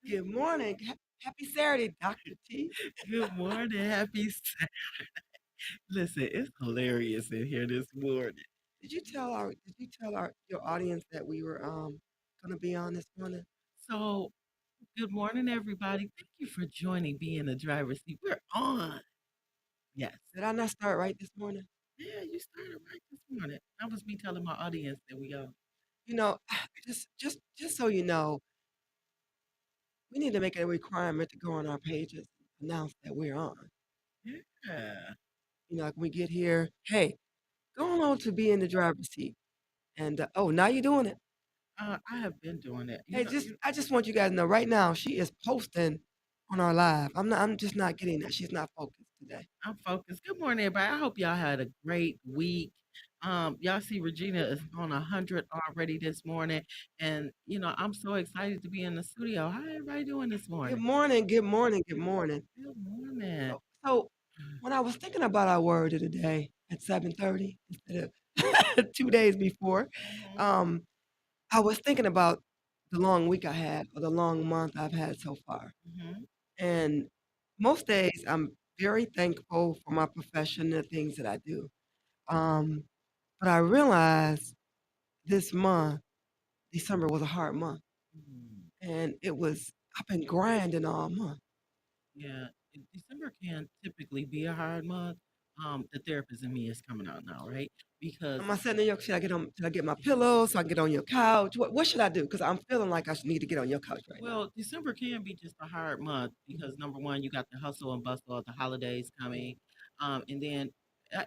Good morning. Happy Saturday, Dr. T. Good morning. Happy Listen, it's hilarious in here this morning. Did you tell your audience that we were gonna be on this morning? So, good morning, everybody. Thank you for joining me in the driver's seat. We're on. Yes. Did I not start right this morning? Yeah, you started right this morning. That was me telling my audience that we go. You know, just so you know, we need to make it a requirement to go on our pages, announce that we're on. Yeah. Like when we get here, hey, go on to be in the driver's seat. And oh, now you're doing it. I have been doing it. Hey, I just want you guys to know right now she is posting on our live. I'm just not getting that. She's not focused today. I'm focused. Good morning, everybody. I hope y'all had a great week. Y'all see Regina is on 100 already this morning, and I'm so excited to be in the studio. How everybody doing this Good morning? morning, good morning, good morning. Good morning. So when I was thinking about our word of the day at 7:30 instead of 2 days before, Mhm, um, I was thinking about the long week I had or the long month I've had so far. mhm, And most days I'm very thankful for my profession and the things that I do. Um, but I realized this month, December was a hard month. mhm. And I've been grinding all month. Yeah, December can typically be a hard month. The therapist in me is coming out now, right? Because Am I sitting in your, should I get my pillow so I can get on your couch? What should I do? Because I'm feeling like I should need to get on your couch right now. well, December can be just a hard month because number one, you got the hustle and bustle of the holidays coming, and then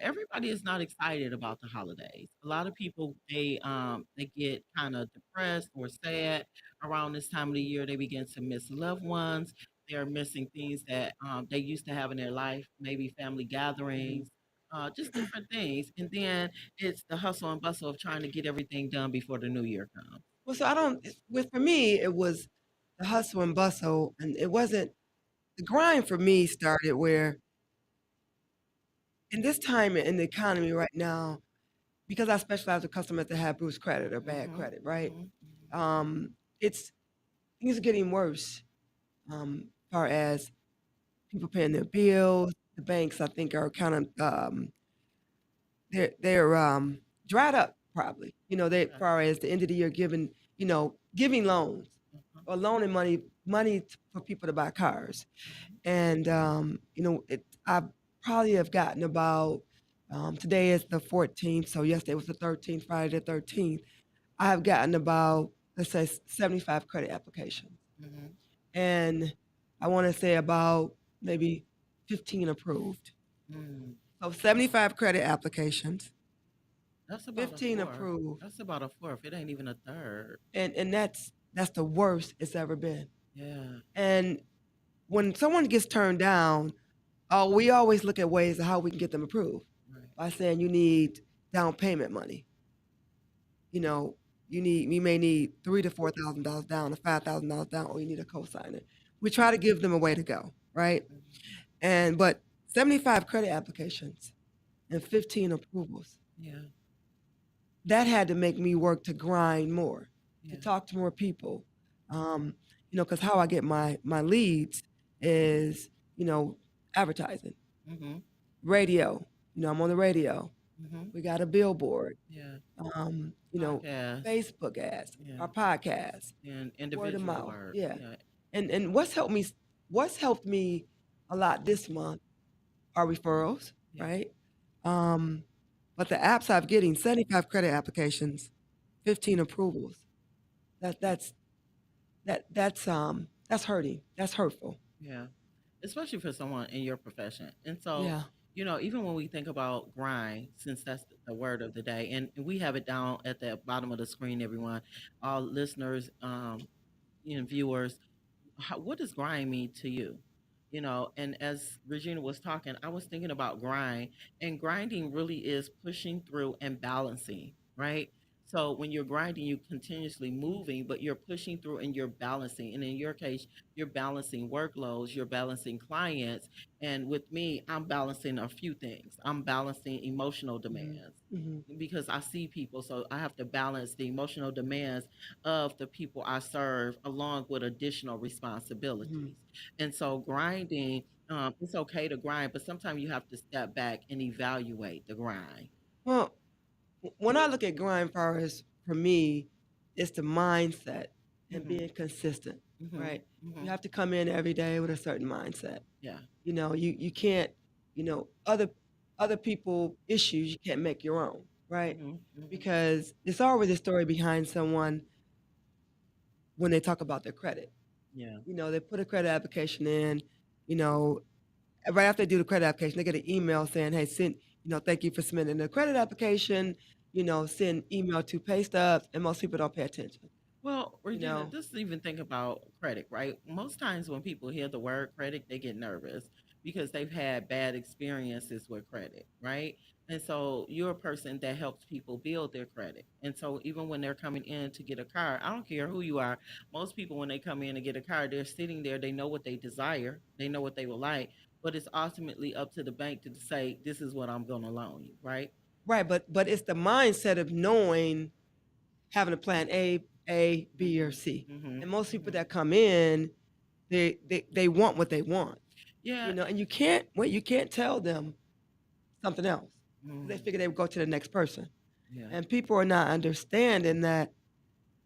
everybody is not excited about the holidays. A lot of people they get kind of depressed or sad around this time of the year. They begin to miss loved ones. They're missing things that they used to have in their life, maybe family gatherings. Just different things, and then it's the hustle and bustle of trying to get everything done before the new year comes. Well, so I don't, for me, it was the hustle and bustle. And it wasn't, the grind for me started where in this time in the economy right now, because I specialize with customers that have Bruce credit or bad Mhm, credit, right? mhm, It's things are getting worse. As far as people paying their bills, the banks I think are kind of they're dried up probably. They as yeah, far as the end of the year giving loans mhm, or loaning for people to buy cars. mhm, And I probably have gotten about today is the 14th, so yesterday was the 13th, Friday the 13th. I have gotten about, let's say, 75 credit applications. mhm, And I want to say about maybe 15 approved. mm. So 75 credit applications, That's about a 15 fourth. approved. That's about a fourth. It ain't even a third. And that's the worst it's ever been. Yeah. And when someone gets turned down, we always look at ways of how we can get them approved Right. by saying you need down payment money. You know, you may need $3,000 to $4,000 down, or $5,000 down, or you need a cosigner. We try to give them a way to go, right? Mhm. But 75 credit applications and 15 approvals. Yeah. That had to make me work to grind more, to Yeah. talk to more people. Um, because how I get my leads is, you know, advertising, Mhm. radio. I'm on the radio. Mhm. We got a billboard. Yeah. Um, you know, Podcast. Facebook ads, Yeah. our podcast, And word of individual mouth. work. Yeah. Yeah. And what's helped me a lot this month are referrals, Yeah. right? Um, but the apps I've getting 75 credit applications, 15 approvals. That that's that's hurting. That's hurtful. Yeah. Especially for someone in your profession. And so, Yeah. even when we think about grind, since that's the word of the day, and we have it down at the bottom of the screen, everyone, all listeners, viewers, what does grind mean to you? And as Regina was talking, I was thinking about grind, and grinding really is pushing through and balancing, right? So when you're grinding, you're continuously moving, but you're pushing through and you're balancing. And in your case, you're balancing workloads, you're balancing clients. And with me, I'm balancing a few things. I'm balancing emotional Mhm. demands Mhm. because I see people. So I have to balance the emotional demands of the people I serve along with additional Mhm. responsibilities. And so grinding, it's okay to grind, but sometimes you have to step back and evaluate the grind. Well, when I look at grind powers, for me, it's the mindset and Hmm. being consistent, Hmm. right? You Hmm. have to come in every day with a certain mindset. Yeah. You can't, other people issues you can't make your own, right? Mhm, mhm. Because it's always a story behind someone when they talk about their credit. Yeah. They put a credit application in, you know, right after they do the credit application, they get an email saying, "Hey, thank you for submitting the credit application. Send email to pay stubs," and most people don't pay attention. Well, You Regina, know, just even think about credit, right? Most times when people hear the word credit, they get nervous because they've had bad experiences with credit, right? And so you're a person that helps people build their credit. And so even when they're coming in to get a car, I don't care who you are, most people when they come in to get a car, they're sitting there, they know what they desire, they know what they would like, but it's ultimately up to the bank to say, this is what I'm going to loan you, right? right? But it's the mindset of knowing having a plan A, B, or Hmm. C. Hmm. And most people Hmm. that come in, they want what they want. Yeah. And you can't tell them something else. They Mm, figure they would go to the next person. yeah, And people are not understanding that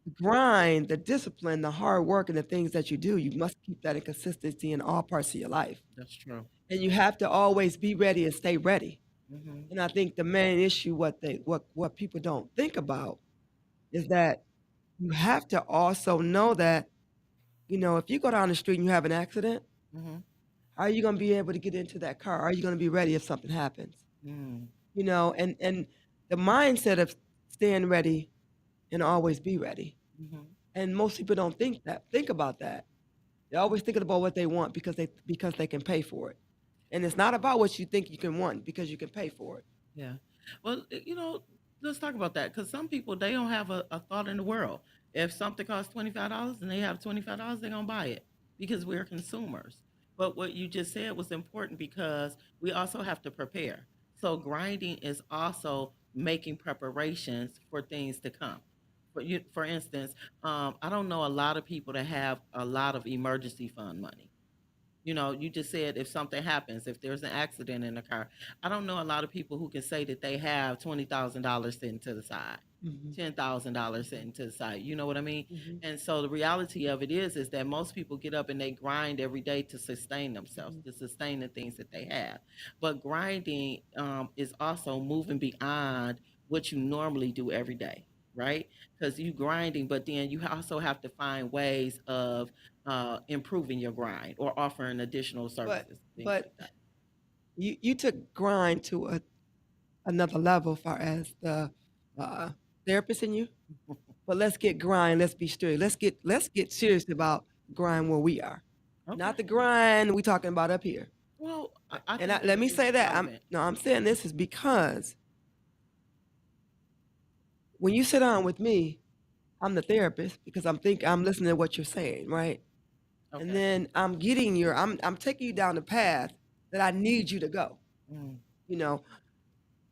the grind, the discipline, the hard work, and the things that you do, you must keep that in consistency in all parts of your life. that's true. And you have to always be ready and stay ready. Mhm, And I think the main issue, what people don't think about, is that you have to also know that, if you go down the street and you have an accident, mhm, how are you going to be able to get into that car? Are you going to be ready if something happens? mm, And the mindset of staying ready and always be ready. mhm, And most people don't think about that. They're always thinking about what they want because they can pay for it. And it's not about what you think you can want because you can pay for it. yeah. Well, let's talk about that because some people they don't have a thought in the world. If something costs $25 and they have $25, they're gonna buy it because we're consumers. But what you just said was important because we also have to prepare. So grinding is also making preparations for things to come. For instance, I don't know a lot of people that have a lot of emergency fund money. You just said if something happens, if there's an accident in the car. I don't know a lot of people who can say that they have $20,000 sitting to the side, Mhm. $10,000 sitting to the side. You know what I mean? Mhm. And so the reality of it is that most people get up and they grind every day to sustain themselves, Mhm. to sustain the things that they have. But grinding is also moving beyond what you normally do every day, right? Because you grinding, but then you also have to find ways of improving your grind or offering additional But services, things but like that. you took grind to another level far as the uh, therapist in you. But let's get grind. Let's be straight. Let's get serious about grind where we are, Okay. not the grind we talking about up here. Well, I And think let me it's say that relevant. I'm saying this is because when you sit down with me, I'm the therapist because I'm listening to what you're saying, right? And Okay. then I'm taking you down the path that I need you to go. Mm, You know,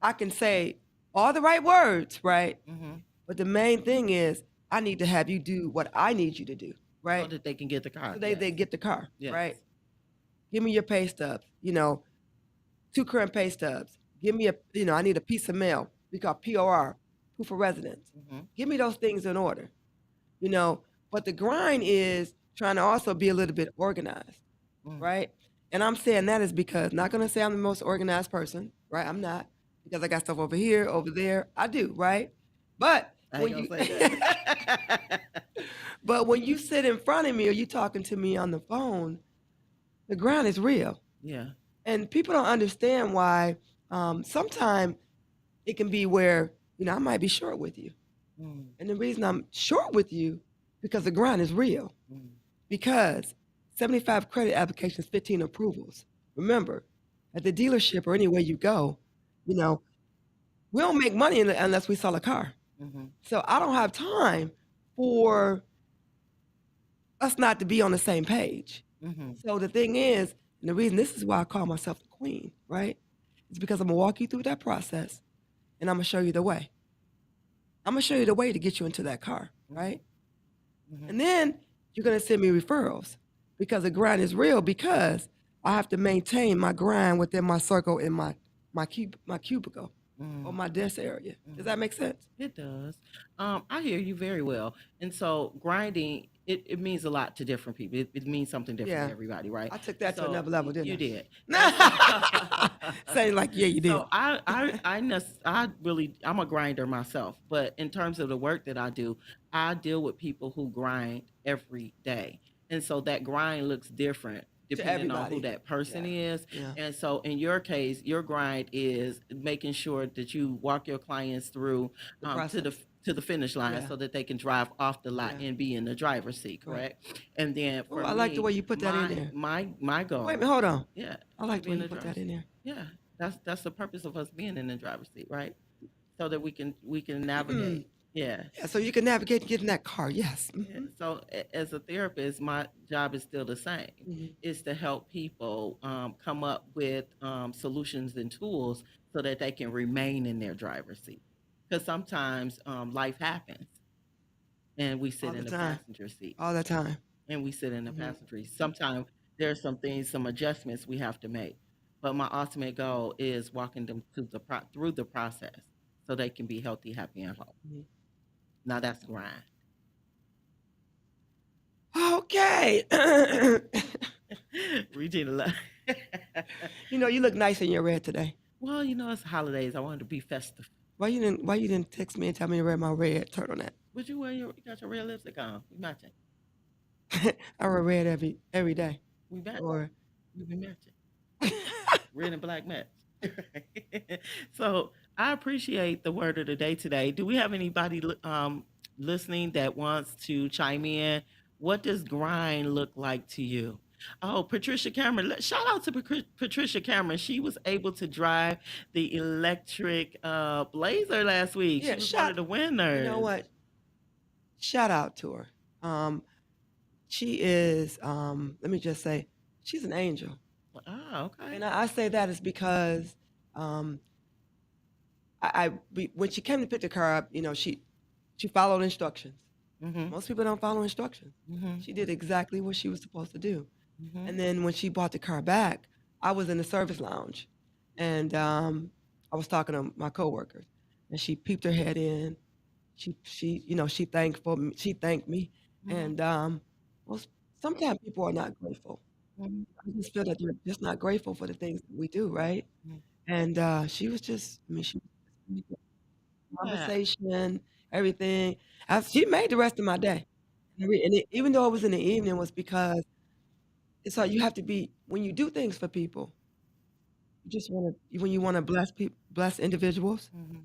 I can say all the right words, right? hmm. But the main thing is I need to have you do what I need you to do, So right? that they can get the So car. they Yes. get the car, Yes. right? Give me your pay stubs, 2 current pay stubs. Give me I need a piece of mail. We call POR, proof of residence. Hmm. Give me those things in order, you know. But the grind is trying to also be a little bit organized, Mm. right? And I'm saying that is because not gonna say I'm the most organized person, right? I'm not because I got stuff over here, over there. I do, right? But I ain't when gonna you say that. but when you sit in front of me or you talking to me on the phone, the grind is real. Yeah. And people don't understand why sometimes it can be where, I might be short with you. Mm, And the reason I'm short with you because the grind is real. mm, Because 75 credit applications, 15 approvals. Remember, at the dealership or anywhere you go, you know, we don't make money unless we sell a car. Mhm. So I don't have time for us not to be on the same page. Mhm. So the thing is, and the reason this is why I call myself the queen, right? Is because I'm gonna walk you through that process and I'm gonna show you the way. I'm gonna show you the way to get you into that car, right? Mhm. Mhm. And then you're gonna send me referrals because the grind is real because I have to maintain my grind within my circle in my cubicle or Mhm. my desk area. Does that Mhm. make sense? It does. I hear you very well. And so grinding, it means a lot to different people. It means something different to Yeah. everybody, right? I took that to So another level, you didn't did. And so I? Saying like, yeah, you so did. I'm a grinder myself, but in terms of the work that I do, I deal with people who grind every day. And so that grind looks different To depending on who everybody. that person Yeah. is. Yeah. And so in your case, your grind is making sure that you walk your clients through The to the process. to the finish line Yeah. so that they can drive off the lot Yeah. and be in the driver's seat, Right. correct? And then Oh, for I like the me, way you put that in there. my Wait a goal, minute, hold on. yeah, I to like the be way in you the put that driver's in seat. there. Yeah, that's the purpose of us being in the driver's seat, right? So that we can navigate. Yeah. Yeah, so you can navigate and get in that car. Yes. Yeah. So as a therapist, my job is still the same. Mhm. Is to help people come up with solutions and tools so that they can remain in their driver's seat. Because sometimes life happens and we sit All the in the time. passenger seat All the time. and we sit in the Mhm. passenger seat. Sometimes there are some things, some adjustments we have to make. But my ultimate goal is walking them through the process so they can be healthy, happy, and whole. Mhm. Now that's grind. Okay. Regina love. You know, you look nice in your red today. Well, it's holidays. I wanted to be festive. Why you didn't text me and tell me to wear my red turtleneck? Would you got your red lipstick on? We matching. I wear red every day. We match. Or We be matching. Red and black match. So I appreciate the word of the day today. Do we have anybody listening that wants to chime in? What does grind look like to you? Oh, Patricia Cameron. Shout out to Patricia Cameron. She was able to drive the electric Blazer last week. She yeah, was one of the you know winners. what? Shout out to her. She is let me just say, she's an angel. Ah, okay. And I say that is because um when she came to pick the car up, she followed instructions. Mhm. Most people don't follow instructions. Mhm. She did exactly what she was supposed to do. Mhm. And then when she brought the car back, I was in the service lounge, and I was talking to my coworkers, and she peeped her head in. She thanked me, Mhm. and well, sometimes people are not grateful. Mhm. I just feel that they're just not grateful for the things that we do, right? Mhm. And she was just, I mean, she Yeah. conversation, everything. She made the rest of my day. Even though it was in the evening, was because it's like you have to be when you do things for people. You just want to when you want to bless people, bless individuals. Mhm.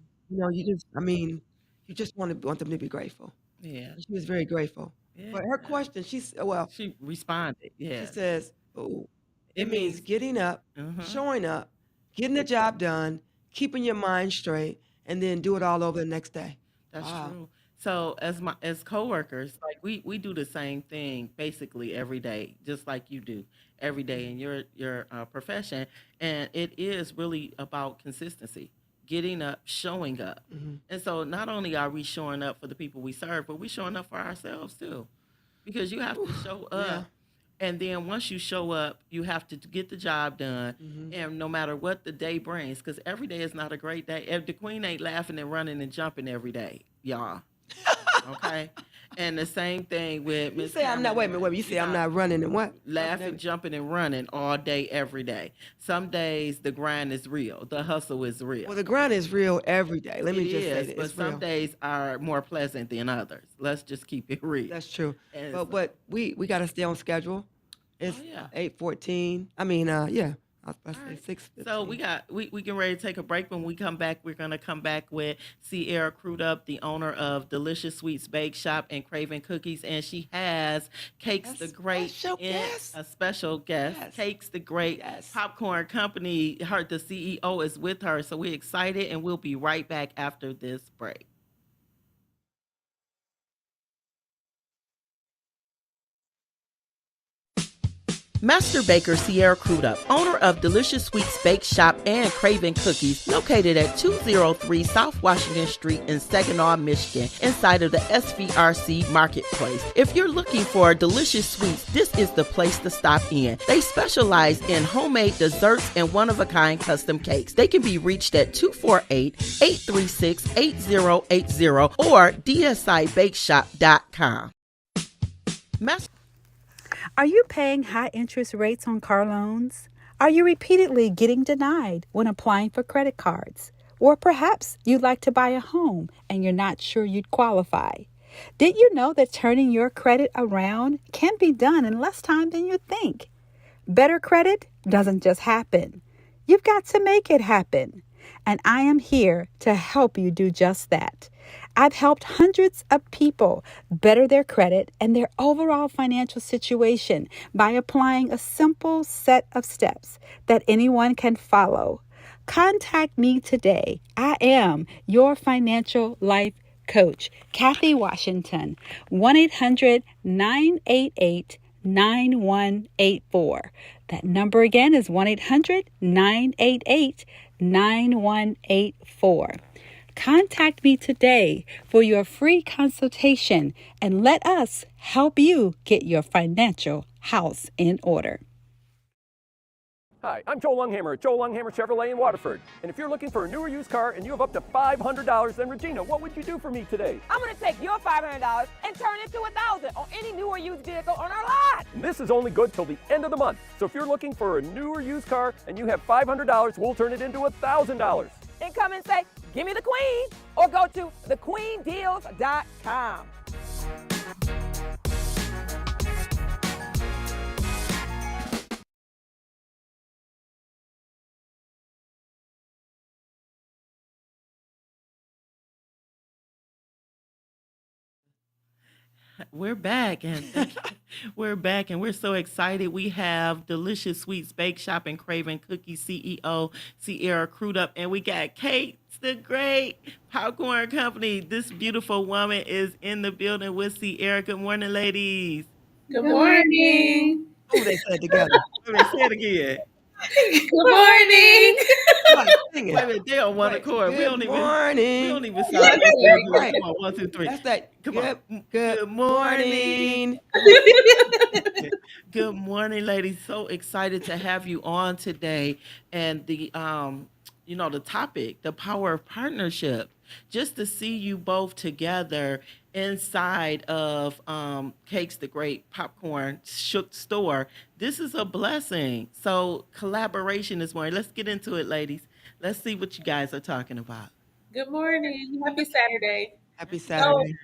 I mean, you just want them to be grateful. Yeah. And she was very grateful. Yeah. But her question, She responded. she Yes. says, "Oh, It it means means. getting up, Uh-huh. showing up, getting the job done, keeping your mind straight, and then do it all over the next day." That's Wow. true. So as coworkers, like we do the same thing basically every day, just like you do every day Mhm. in your profession, and it is really about consistency, getting up, showing up, Mhm. and so not only are we showing up for the people we serve, but we showing up for ourselves too, because you have Whew. to show Yeah. up, and then once you show up, you have to get the job done, Mhm. and no matter what the day brings, because every day is not a great day. If the queen ain't laughing and running and jumping every day, y'all. Okay. And the same thing with You Miss say I'm not. Cameron Wait a and minute. Wait a minute. You you say I'm got not running and what? Jumping laughing, every. jumping, and running all day, every day. Some days the grind is real, the hustle is Well, real. the grind is real every day. Let It me just say is, that but it's some real. days are more pleasant than others. Let's just keep it real. That's true. And But so, we got to stay on schedule. oh It's yeah. 8:14. I mean, yeah. I was about All to say right. So 6:15. we get ready to take a break. When we come back, we're gonna come back with Sierra Crudup, the owner of Delicious Sweets Bake Shop and Craven Cookies, and she has Cakes A the Great special in guest. a special guest. Yes. Cakes the Great Yes. Popcorn Company. The CEO is with her, so we're excited, and we'll be right back after this break. Master Baker Sierra Crudup, owner of Delicious Sweets Bake Shop and Craven Cookies, located at 203 South Washington Street in Saginaw, Michigan, inside of the SVRC Marketplace. If you're looking for delicious sweets, this is the place to stop in. They specialize in homemade desserts and one-of-a-kind custom cakes. They can be reached at 248-836-8080 or dsibakeshop.com. Are you paying high interest rates on car loans? Are you repeatedly getting denied when applying for credit cards? Or perhaps you'd like to buy a home and you're not sure you'd qualify. Did you know that turning your credit around can be done in less time than you think? Better credit doesn't just happen. You've got to make it happen. And I am here to help you do just that. I've helped hundreds of people better their credit and their overall financial situation by applying a simple set of steps that anyone can follow. Contact me today. I am your financial life coach, Kathy Washington, 1-800-988-9184. That number again is 1-800-988-9184. Contact me today for your free consultation and let us help you get your financial house in order. Hi, I'm Joe Lunghammer at Joe Lunghammer Chevrolet in Waterford. And if you're looking for a newer used car and you have up to $500, then Regina, what would you do for me today? I'm going to take your $500 and turn it to $1,000 on any newer used vehicle on our lot. And this is only good till the end of the month. So if you're looking for a newer used car and you have $500, we'll turn it into $1,000. Then come and say, give me the queen, or go to thequeendeals.com. We're back and we're back and we're so excited. We have Delicious Sweets Bake Shop and Craven Cookie CEO Sierra Crudup, and we got Kate the Great Popcorn Company. This beautiful woman is in the building with Sierra. Good morning, ladies. Good morning. Oh, they said together. Let me say it again. Good morning. Like, sing Wait a it. minute, they on one accord. We Good don't even morning. sound That's good. right. Come on, 1, 2, 3. That's that. Come on. Good morning. Good morning, ladies. So excited to have you on today. And the the topic, the power of partnership. Just to see you both together inside of Cakes the Great Popcorn Store. This is a blessing. So collaboration is more. Let's get into it, ladies. Let's see what you guys are talking about. Good morning. Happy Saturday. Happy So, Saturday.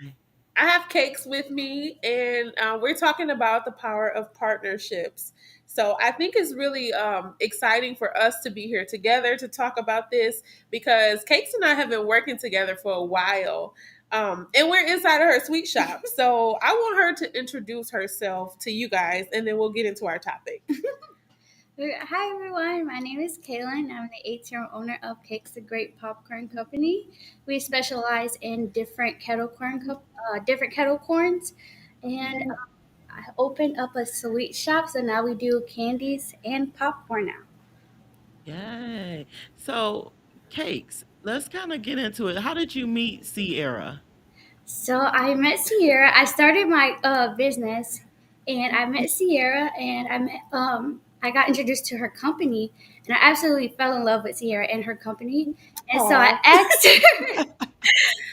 I have Cakes with me, and we're talking about the power of partnerships. So, I think it's really exciting for us to be here together to talk about this because Cakes and I have been working together for a while. And we're inside of her sweet shop. So, I want her to introduce herself to you guys, and then we'll get into our topic. Hi everyone, my name is Kaylin. I'm the 8-year owner of Cakes the Great Popcorn Company. We specialize in different different kettle corns, and I opened up a sweet shop. So now we do candies and popcorn now. Yay. So, Cakes, let's kind of get into it. How did you meet Sierra? So I met Sierra. I started my business, and I met Sierra, and I got introduced to her company, and I absolutely fell in love with Sierra and her company. And so I Aw. asked her,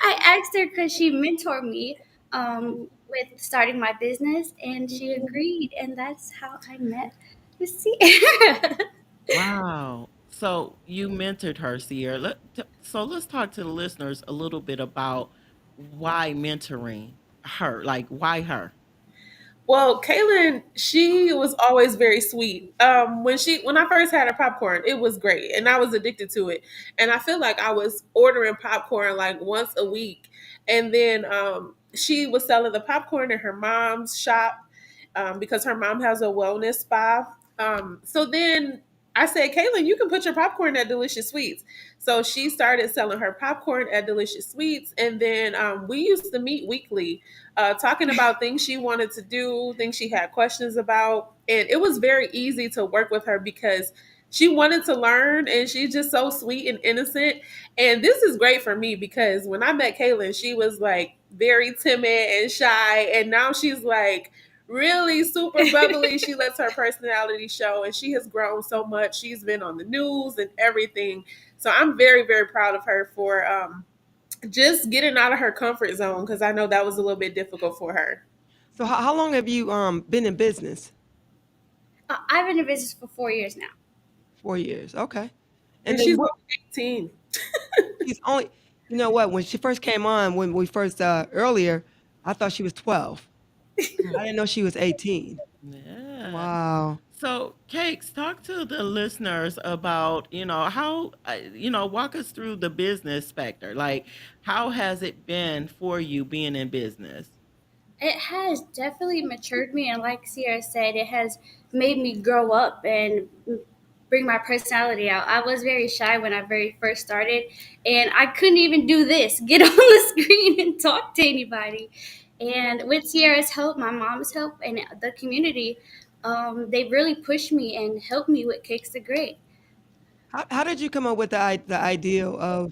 I asked her because she mentored me with starting my business, and she agreed, and that's how I met with Sierra. Wow. So you mentored her, Sierra. So let's talk to the listeners a little bit about why mentoring her. Like, why her? Well, Kaylin, she was always very sweet. When I first had her popcorn, it was great, and I was addicted to it. And I feel like I was ordering popcorn like once a week, and then she was selling the popcorn in her mom's shop because her mom has a wellness spa. So then I said, Caitlin, you can put your popcorn at Delicious Sweets. So she started selling her popcorn at Delicious Sweets. And then we used to meet weekly, talking about things she wanted to do, things she had questions about. And it was very easy to work with her because she wanted to learn and she's just so sweet and innocent. And this is great for me because when I met Caitlin, she was like very timid and shy. And now she's like, really super bubbly. She lets her personality show and she has grown so much. She's been on the news and everything. So I'm very, very proud of her for just getting out of her comfort zone because I know that was a little bit difficult for her. So how long have you been in business? I've been in business for 4 years now. 4 years. Okay. And And then she's what, 18. she's only, you know what, when she first came on, when we first, earlier, I thought she was 12. I didn't know she was 18. Yeah. Wow. So, Cakes, talk to the listeners about, how, walk us through the business specter. Like, how has it been for you being in business? It has definitely matured me, and like Sierra said, it has made me grow up and bring my personality out. I was very shy when I very first started, and I couldn't even do this, get on the screen and talk to anybody. And with Sierra's help, my mom's help, and the community, they really pushed me and helped me with Cakes the Great. How did you come up with the idea of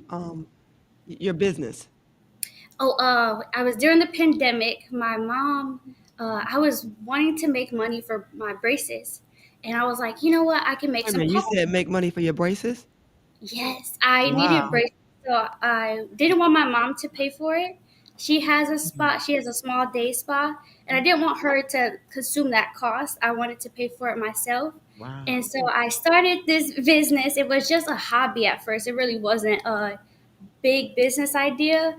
your business? Oh, I was during the pandemic. My mom, I was wanting to make money for my braces, and I was like, you know what? I can make Wait a some minute, you pop. said make money for your braces? Yes, I needed Wow. braces, so I didn't want my mom to pay for it. She has a spa. She has a small day spa, and I didn't want her to consume that cost. I wanted to pay for it myself. Wow. And so I started this business. It was just a hobby at first. It really wasn't a big business idea.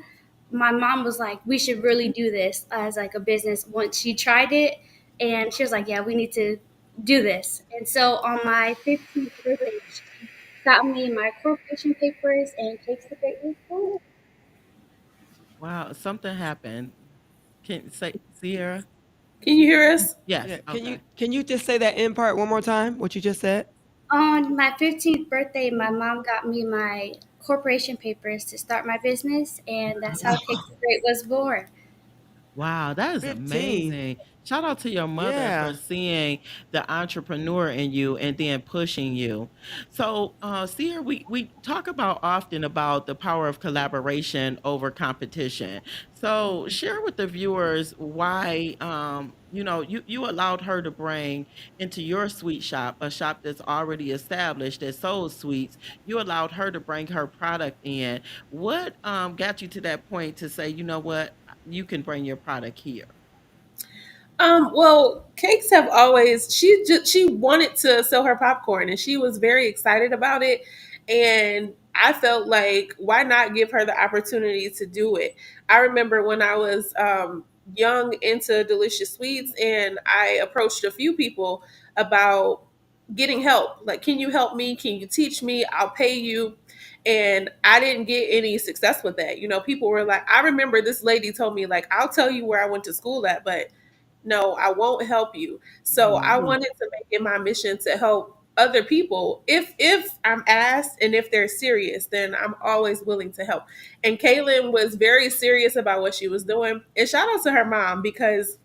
My mom was like, we should really do this as like a business once she tried it. And she was like, yeah, we need to do this. And so on my 15th birthday, she got me my corporation papers and Cakes the Great Report. Wow. Something happened. Can say Sierra? Can you hear us? Yes. Yeah. Okay. Can you just say that end part one more time? What you just said? On my 15th birthday, my mom got me my corporation papers to start my business. And that's how Cakes the Great was born. Wow, that is 15. amazing. Shout out to your mother for Yeah. seeing the entrepreneur in you and then pushing you. So, Sierra, we talk about often about the power of collaboration over competition. So, share with the viewers why, you allowed her to bring into your sweet shop, a shop that's already established that sold sweets. You allowed her to bring her product in. What got you to that point to say, you know what? You can bring your product here. Well, Cakes have always she wanted to sell her popcorn and she was very excited about it. And I felt like why not give her the opportunity to do it? I remember when I was young into Delicious Sweets and I approached a few people about getting help. Like, can you help me? Can you teach me? I'll pay you. And I didn't get any success with that. You know, people were like, I remember this lady told me, like, I'll tell you where I went to school at, but no, I won't help you. So I Mhm. wanted to make it my mission to help other people. If I'm asked and if they're serious, then I'm always willing to help. And Kaylin was very serious about what she was doing. And shout out to her mom because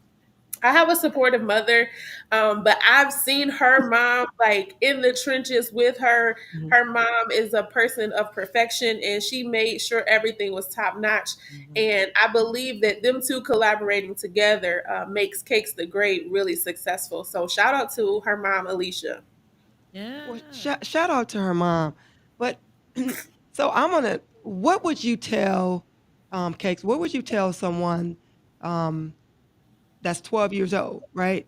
I have a supportive mother, but I've seen her mom like in the trenches with her. Mhm. Her mom is a person of perfection and she made sure everything was top notch. Mhm. And I believe that them two collaborating together makes Cakes the Great really successful. So shout out to her mom, Alicia. Yeah. Well, shout out to her mom. But so what would you tell, Cakes? What would you tell someone um, that's 12 years old, right?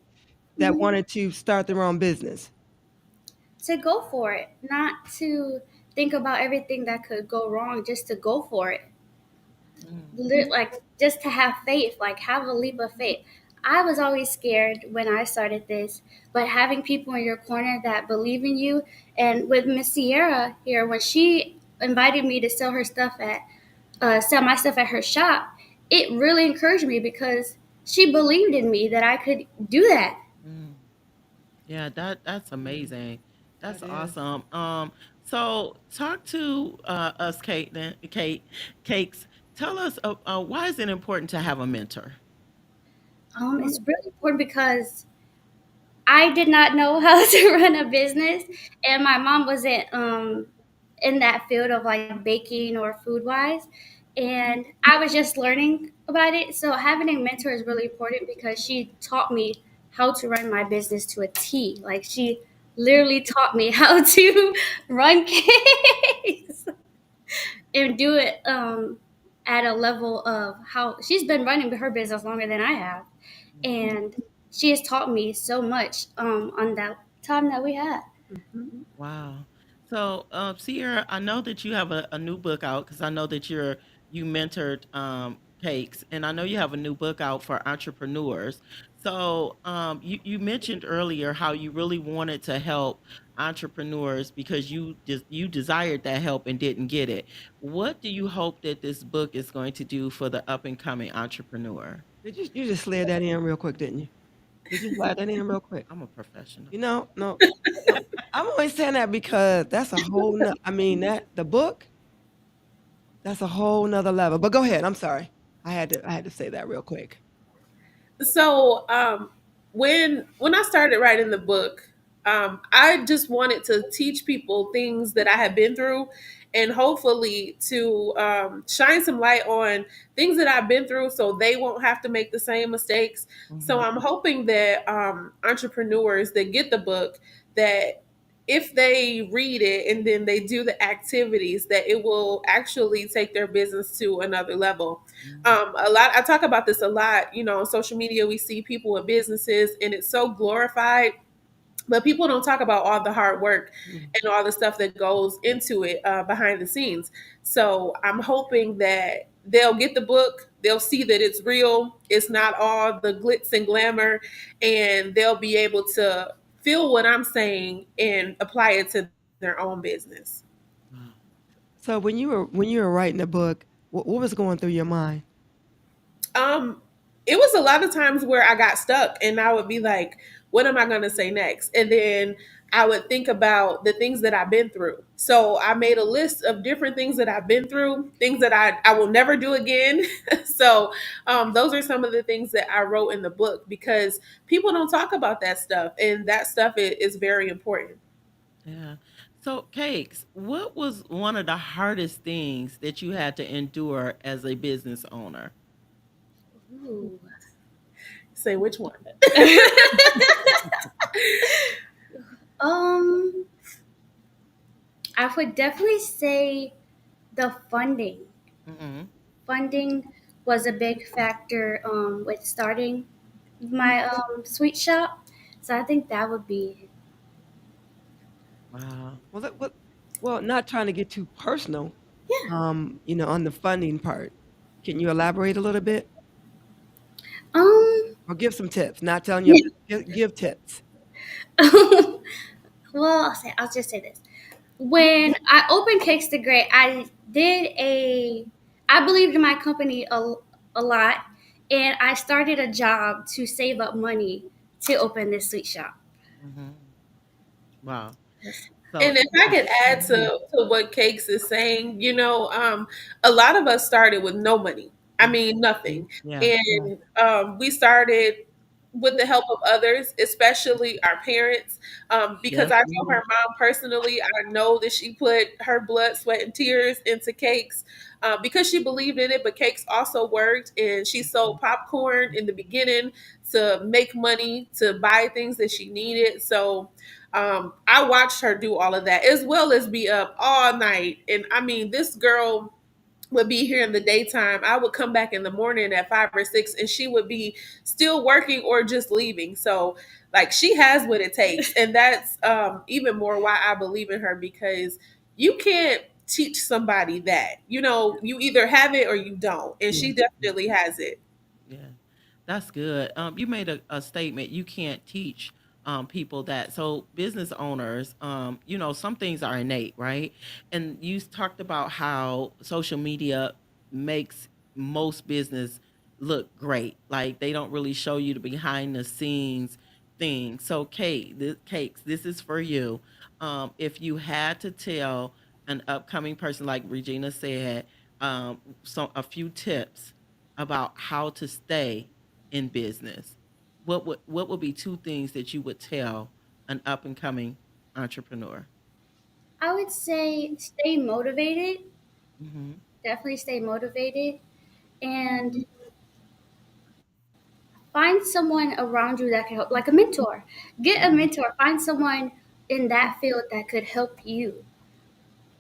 That Mhm. wanted to start their own business? To go for it, not to think about everything that could go wrong, just to go for it. Mhm. Like just to have faith, like have a leap of faith. I was always scared when I started this, but having people in your corner that believe in you, and with Miss Sierra here, when she invited me to sell my stuff at her shop, it really encouraged me because she believed in me that I could do that. Mm. Yeah, that's amazing That's That is. awesome. So talk to us, Kate, Cakes. Tell us why is it important to have a mentor? It's really important because I did not know how to run a business, and my mom wasn't in that field of like baking or food wise, and I was just learning about it. So having a mentor is really important because she taught me how to run my business to a T. Like she literally taught me how to run cakes and do it at a level of how she's been running her business longer than I have, and she has taught me so much on that time that we had. Mhm. Wow. So, Sierra, I know that you have a new book out because I know that you mentored Cakes, and I know you have a new book out for entrepreneurs. So, you mentioned earlier how you really wanted to help entrepreneurs because you desired that help and didn't get it. What do you hope that this book is going to do for the up and coming entrepreneur? Did you just slid that in real quick, didn't you? Did you slide that in real quick? I'm a professional. No, no. I'm only saying that because that's a whole no I mean, that the book, that's a whole nother level. But go ahead, I'm sorry. I had to say that real quick. So when I started writing the book, I just wanted to teach people things that I had been through, and hopefully to shine some light on things that I've been through, so they won't have to make the same mistakes. So Mhm. I'm hoping that entrepreneurs that get the book, that if they read it and then they do the activities, that it will actually take their business to another level. A lot, I talk about this a lot, on social media. We see people with businesses and it's so glorified, but people don't talk about all the hard work Mm. and all the stuff that goes into it behind the scenes. So I'm hoping that they'll get the book, they'll see that it's real, it's not all the glitz and glamour, and they'll be able to feel what I'm saying and apply it to their own business. Wow. So when you were writing the book, what was going through your mind? Um, it was a lot of times where I got stuck and I would be like, what am I going to say next? And then I would think about the things that I've been through. So I made a list of different things that I've been through, things that I will never do again. So those are some of the things that I wrote in the book because people don't talk about that stuff. And that stuff is very important. Yeah. So, Cakes, what was one of the hardest things that you had to endure as a business owner? Ooh. Say which one? um, I would definitely say the funding. Hmm. Funding was a big factor with starting my sweet shop. So I think that would be. Wow. Well, not trying to get too personal, Yeah. on the funding part. Can you elaborate a little bit? Um. Or give some tips, not telling you give tips. Well, I'll just say this. When I opened Cakes the Great, I believed in my company a lot, and I started a job to save up money to open this sweet shop. Hmm. Wow. Yes. So, And if I could add Mhm. to what Cakes is saying, a lot of us started with no money. I mean, nothing. yeah. Yeah. And we started with the help of others, especially our parents, because Yes. I know Mhm. her mom personally. I know that she put her blood, sweat, and tears into Cakes because she believed in it. But Cakes also worked, and she sold popcorn in the beginning to make money to buy things that she needed. So I watched her do all of that as well as be up all night. And I mean, this girl would be here in the daytime. I would come back in the morning at 5 or 6, and she would be still working or just leaving. So, like, she has what it takes, and that's even more why I believe in her because you can't teach somebody that. You either have it or you don't, and Yeah. she definitely has it. Yeah, that's good. You made a statement. You can't teach people that. So business owners, some things are innate, right? And you talked about how social media makes most business look great. Like they don't really show you the behind the scenes thing. So, Cakes, this is for you. If you had to tell an upcoming person, like Regina said, a few tips about how to stay in business, what would be two things that you would tell an up and coming entrepreneur? I would say stay motivated. Hmm. Definitely stay motivated and find someone around you that can help, like a mentor. Get a mentor. Find someone in that field that could help you.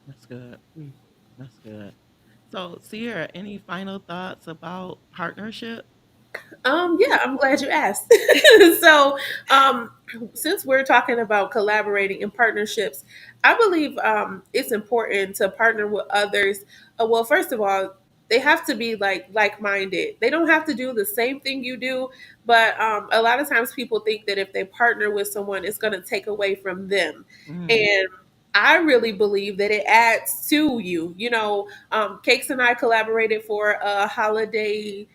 That's good. That's good. So, Sierra, any final thoughts about partnership? Yeah, I'm glad you asked. So, um, since we're talking about collaborating and partnerships, I believe it's important to partner with others. Well, first of all, they have to be like-minded. They don't have to do the same thing you do, but a lot of times people think that if they partner with someone, it's going to take away from them, Mm, and I really believe that it adds to you. Cakes and I collaborated for a holiday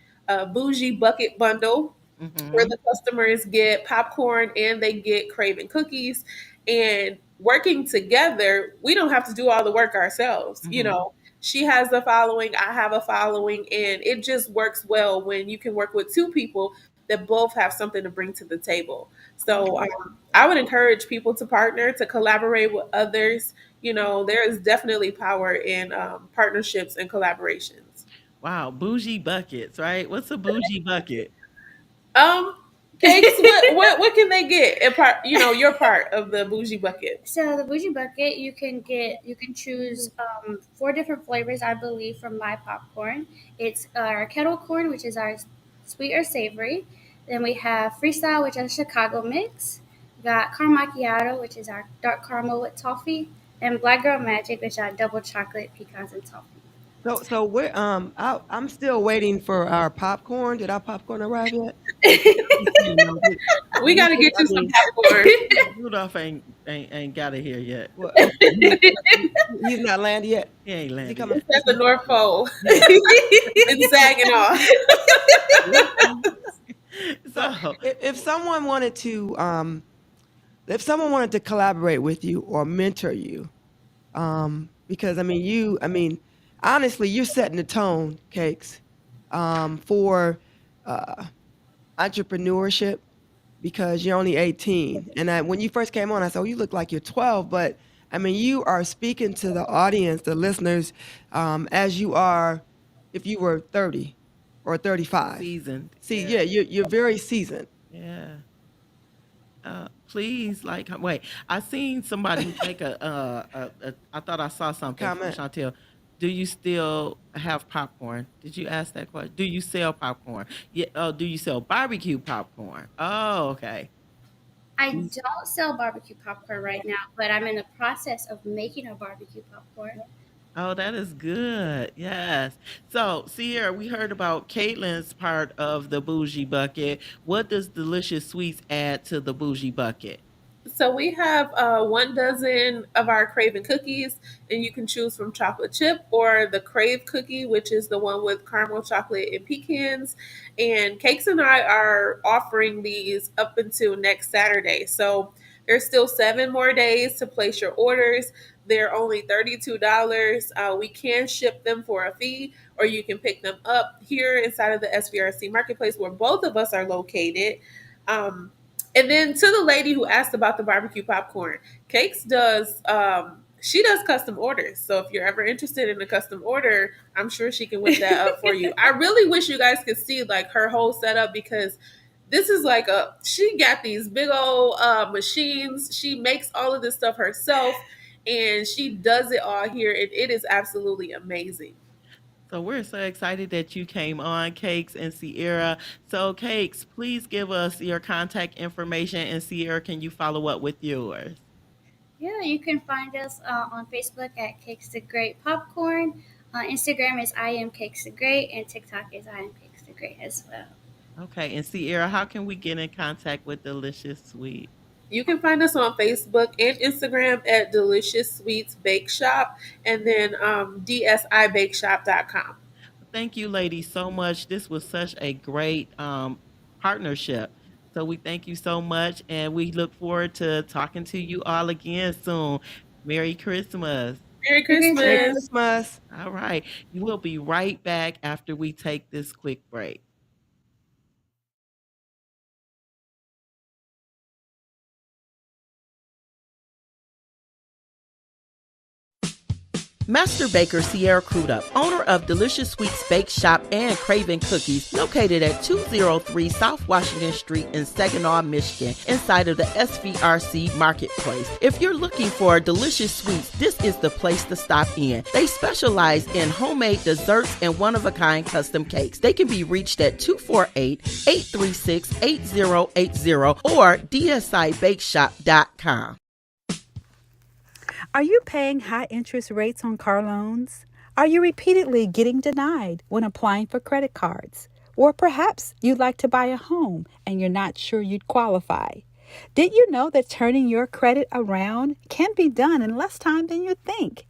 bougie bucket bundle where mhm, the customers get popcorn and they get Craven cookies. And working together, we don't have to do all the work ourselves. mhm. She has a following, I have a following, and it just works well when you can work with two people that both have something to bring to the table. So I would encourage people to partner, to collaborate with others. There is definitely power in partnerships and collaborations. Wow, bougie buckets, right? What's a bougie bucket? Um, Cakes, what can they get? A part, your part of the bougie bucket. So the bougie bucket, you can choose four different flavors, I believe, from my popcorn. It's our kettle corn, which is our sweet or savory. Then we have freestyle, which is a Chicago mix. We got caramel macchiato, which is our dark caramel with toffee, and black girl magic, which are double chocolate pecans and toffee. So we're I'm still waiting for our popcorn. Did our popcorn arrive yet? You know, We got to get I you some mean, popcorn. Rudolph ain't got it here yet. Well, he's not landed yet. He ain't Is he landed coming? yet. It's at the North Pole. Yeah. It's sagging off. So So, if someone wanted to collaborate with you or mentor you, because honestly, you're setting the tone, Cakes, for uh, entrepreneurship because you're only 18. And when you first came on, I said, "Oh, you look like you're 12," but you are speaking to the audience, the listeners, as you are if you were 30 or 35. seasoned. See, Yeah. yeah, you're very seasoned. Yeah. Please, like, wait. I seen somebody make I thought I saw something from Comment. Chantel. Do you still have popcorn? Did you ask that question? Do you sell popcorn? Yeah. Oh, do you sell barbecue popcorn? Oh, okay. I don't sell barbecue popcorn right now, but I'm in the process of making a barbecue popcorn. Oh, that is good. Yes. So, Sierra, we heard about Caitlin's part of the bougie bucket. What does Delicious Sweets add to the bougie bucket? So we have 1 dozen of our Craven cookies, and you can choose from chocolate chip or the Crave cookie, which is the one with caramel chocolate and pecans. And Cakes and I are offering these up until next Saturday. So there's still 7 more days to place your orders. They're only $32. We can ship them for a fee, or you can pick them up here inside of the SVRC Marketplace where both of us are located. Um, and then to the lady who asked about the barbecue popcorn, Cakes does she does custom orders. So if you're ever interested in a custom order, I'm sure she can whip that up for you. I really wish you guys could see like her whole setup because this is like she got these big old machines. She makes all of this stuff herself and she does it all here and it is absolutely amazing. So we're so excited that you came on, Cakes and Sierra. So, Cakes, please give us your contact information, and Sierra, can you follow up with yours? Yeah, you can find us on Facebook at Cakes the Great Popcorn. Instagram is I am Cakes the Great, and TikTok is I am Cakes the Great as well. Okay, and Sierra, how can we get in contact with Delicious Sweet? You can find us on Facebook and Instagram at Delicious Sweets Bake Shop and then dsibakeshop.com. Thank you, ladies, so much. This was such a great partnership. So we thank you so much, and we look forward to talking to you all again soon. Merry Christmas. Merry Merry Merry Christmas. Christmas. Christmas. All right. You will be right back after we take this quick break. Master Baker Sierra Crudup, owner of Delicious Sweets Bake Shop and Craven Cookies, located at 203 South Washington Street in Saginaw, Michigan, inside of the SVRC Marketplace. If you're looking for delicious sweets, this is the place to stop in. They specialize in homemade desserts and one-of-a-kind custom cakes. They can be reached at 248-836-8080 or dsibakeshop.com. Are you paying high interest rates on car loans? Are you repeatedly getting denied when applying for credit cards? Or perhaps you'd like to buy a home and you're not sure you'd qualify. Did you know that turning your credit around can be done in less time than you think?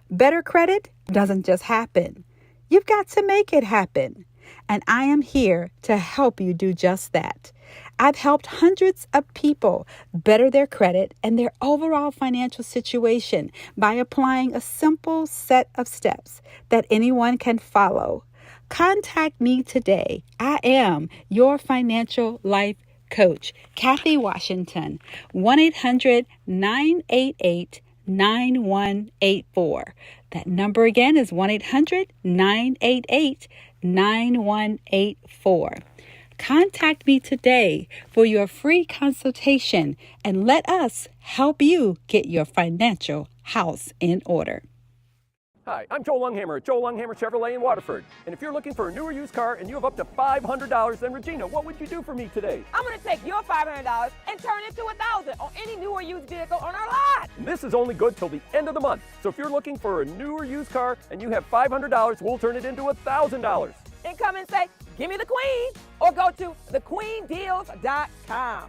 Better credit doesn't just happen. You've got to make it happen. And I am here to help you do just that. I've helped hundreds of people better their credit and their overall financial situation by applying a simple set of steps that anyone can follow. Contact me today. I am your financial life coach, Kathy Washington, 1-800-988-9184. That number again is 1-800-988-9184. Contact me today for your free consultation and let us help you get your financial house in order. Hi, I'm Joe Longhammer at Joe Longhammer Chevrolet in Waterford. And if you're looking for a new or used car and you have up to $500, then Regina, what would you do for me today? I'm gonna take your $500 and turn it to $1,000 on any new or used vehicle on our lot. And this is only good till the end of the month. So if you're looking for a new or used car and you have $500, we'll turn it into $1,000. And come and say, give me the queen, or go to thequeendeals.com.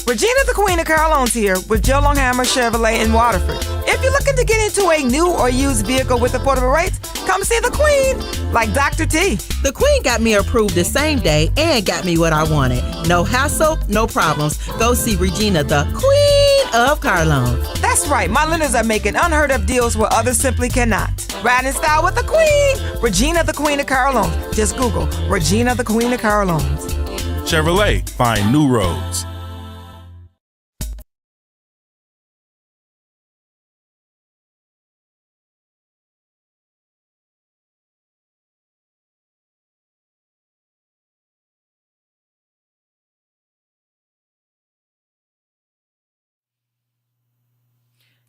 Regina the Queen of Car Loans here with Joe Longhammer Chevrolet in Waterford. If you're looking to get into a new or used vehicle with affordable rates, come see the Queen, like Dr. T. The Queen got me approved the same day and got me what I wanted. No hassle, no problems. Go see Regina, the Queen of Car Loans. That's right, my lenders are making unheard of deals where others simply cannot. Ride in style with the Queen, Regina the Queen of Car Loans. Just Google Regina the Queen of Car Loans. Chevrolet, find new roads.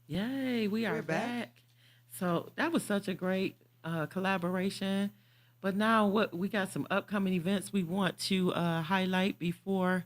Yay, we are We're back. back. So that was such a great collaboration. But now what we got some upcoming events we want to highlight before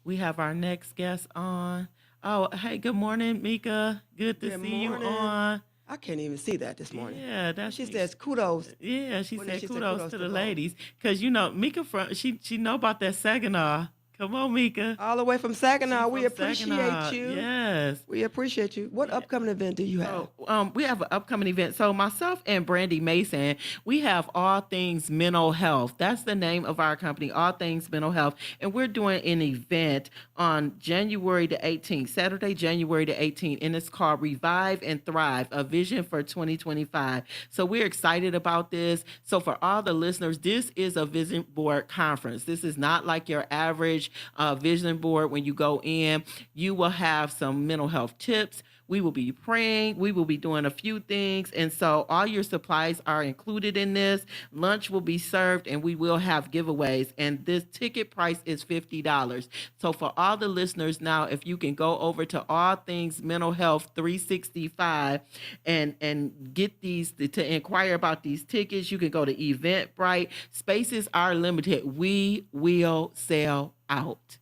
we have our next guest on. Oh, hey, good morning, Mika. Good to Good see you morning. on. I can't even see that this morning. Yeah, that's She says kudos. yeah, she What did said she say? kudos Kudos to to the both. ladies. Cause you know, Mika from she know about that Saginaw. Come on, Mika. All the way from Saginaw. She's We from appreciate Saginaw. you. Yes. We appreciate you. What upcoming event do you have? So, we have an upcoming event. So, myself and Brandy Mason, we have All Things Mental Health. That's the name of our company, All Things Mental Health. And we're doing an event on January the 18th, Saturday, January the 18th, and it's called Revive and Thrive, a vision for 2025. So, we're excited about this. So, for all the listeners, this is a vision board conference. This is not like your average vision board. When you go in, you will have some mental health tips. We will be praying. We will be doing a few things. And so all your supplies are included in this. Lunch will be served and we will have giveaways. And this ticket price is $50. So for all the listeners now, if you can go over to All Things Mental Health 365 and get these to inquire about these tickets, you can go to Eventbrite. Spaces are limited. We will sell out.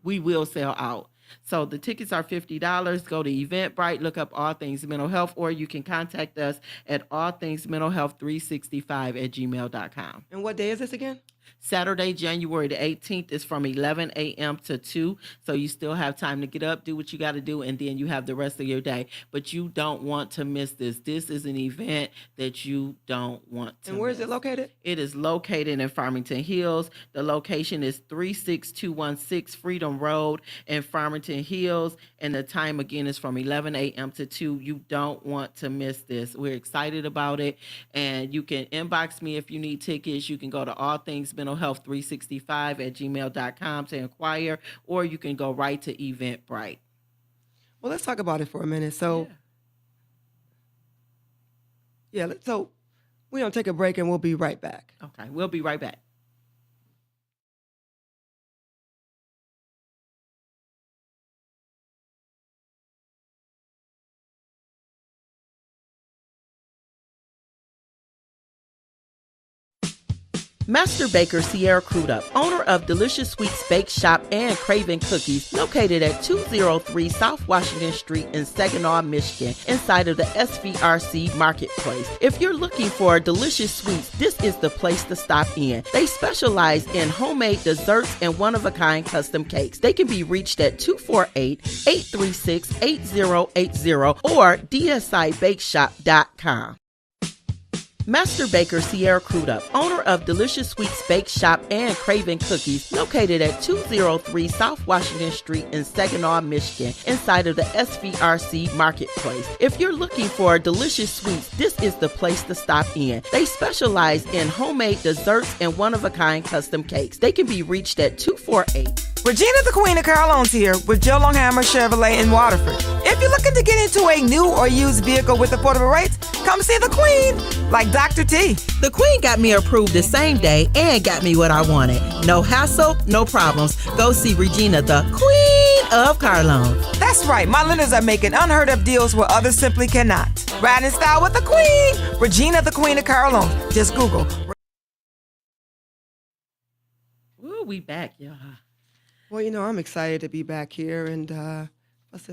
We will sell out. So the tickets are $50. Go to Eventbrite, look up All Things Mental Health, or you can contact us at allthingsmentalhealth365 at gmail.com. And what day is this again? Saturday, January the 18th is from 11 a.m. to 2. So you still have time to get up, do what you got to do, and then you have the rest of your day. But you don't want to miss this. This is an event that you don't want to And where is miss. it located? It is located in Farmington Hills. The location is 36216 Freedom Road in Farmington Hills. And the time again is from 11 a.m. to 2. You don't want to miss this. We're excited about it. And you can inbox me if you need tickets. You can go to allthingsmentalhealth365@gmail.com to inquire, or you can go right to Eventbrite. Well, let's talk about it for a minute. So, so we're going to take a break and we'll be right back. Okay, we'll be right back. Master Baker Sierra Crudup, owner of Delicious Sweets Bake Shop and Craven Cookies, located at 203 South Washington Street in Saginaw, Michigan, inside of the SVRC Marketplace. If you're looking for delicious sweets, this is the place to stop in. They specialize in homemade desserts and one-of-a-kind custom cakes. They can be reached at 248-836-8080 or dsibakeshop.com. Master Baker Sierra Crudup, owner of Delicious Sweets Bake Shop and Craven Cookies, located at 203 South Washington Street in Saginaw, Michigan, inside of the SVRC Marketplace. If you're looking for delicious sweets, this is the place to stop in. They specialize in homemade desserts and one-of-a-kind custom cakes. They can be reached at 248. Regina the Queen of Carlone's here with Joe Longhammer Chevrolet in Waterford. If you're looking to get into a new or used vehicle with affordable rates, come see the Queen, like Dr. T. The Queen got me approved the same day and got me what I wanted. No hassle, no problems. Go see Regina, the Queen of Carlone. That's right, my lenders are making unheard of deals where others simply cannot. Ride in style with the Queen, Regina the Queen of Carlone. Just Google. Ooh, we back, y'all. Well, I'm excited to be back here and let's